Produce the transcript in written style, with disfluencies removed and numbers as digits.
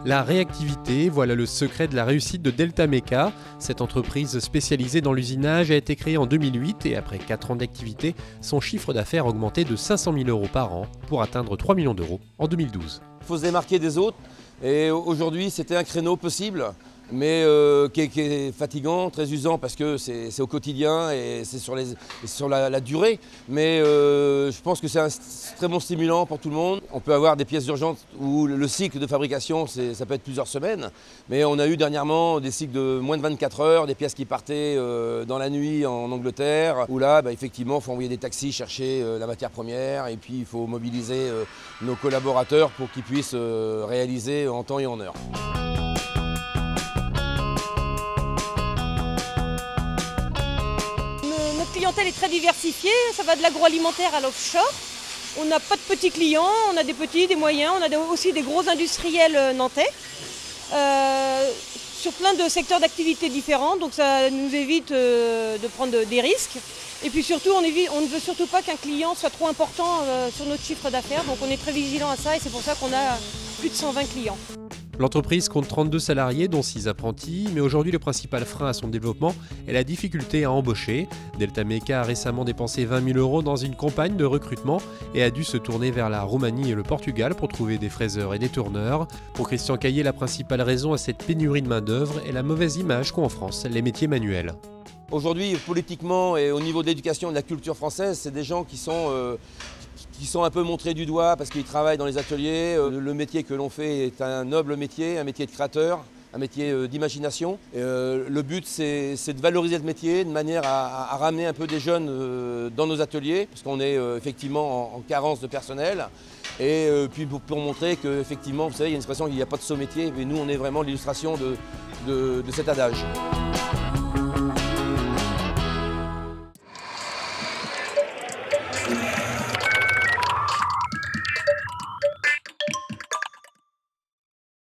La réactivité, voilà le secret de la réussite de Delta Meca. Cette entreprise spécialisée dans l'usinage a été créée en 2008 et après 4 ans d'activité, son chiffre d'affaires a augmenté de 500 000 € par an pour atteindre 3 millions d'euros en 2012. Il faut se démarquer des autres et aujourd'hui c'était un créneau possible, mais qui est fatigant, très usant parce que c'est au quotidien et c'est sur la durée. Mais je pense que c'est un très bon stimulant pour tout le monde. On peut avoir des pièces urgentes où le cycle de fabrication, ça peut être plusieurs semaines. Mais on a eu dernièrement des cycles de moins de 24 heures, des pièces qui partaient dans la nuit en Angleterre, où là, effectivement, il faut envoyer des taxis chercher la matière première et puis il faut mobiliser nos collaborateurs pour qu'ils puissent réaliser en temps et en heure. Notre clientèle est très diversifiée, ça va de l'agroalimentaire à l'offshore. On n'a pas de petits clients, on a des petits, des moyens, on a aussi des gros industriels nantais sur plein de secteurs d'activité différents, donc ça nous évite de prendre des risques. Et puis surtout, on ne veut surtout pas qu'un client soit trop important sur notre chiffre d'affaires, donc on est très vigilant à ça et c'est pour ça qu'on a plus de 120 clients. L'entreprise compte 32 salariés, dont 6 apprentis, mais aujourd'hui le principal frein à son développement est la difficulté à embaucher. Delta Meca a récemment dépensé 20 000 € dans une campagne de recrutement et a dû se tourner vers la Roumanie et le Portugal pour trouver des fraiseurs et des tourneurs. Pour Christian Caillé, la principale raison à cette pénurie de main-d'œuvre est la mauvaise image qu'ont en France les métiers manuels. Aujourd'hui, politiquement et au niveau de l'éducation et de la culture française, c'est des gens qui sont un peu montrés du doigt parce qu'ils travaillent dans les ateliers. Le métier que l'on fait est un noble métier, un métier de créateur, un métier d'imagination. Le but, c'est de valoriser le métier de manière à ramener un peu des jeunes dans nos ateliers, parce qu'on est effectivement en carence de personnel. Et puis pour montrer qu'effectivement, vous savez, il y a une expression qu'il n'y a pas de saut métier, mais nous, on est vraiment l'illustration de cet adage.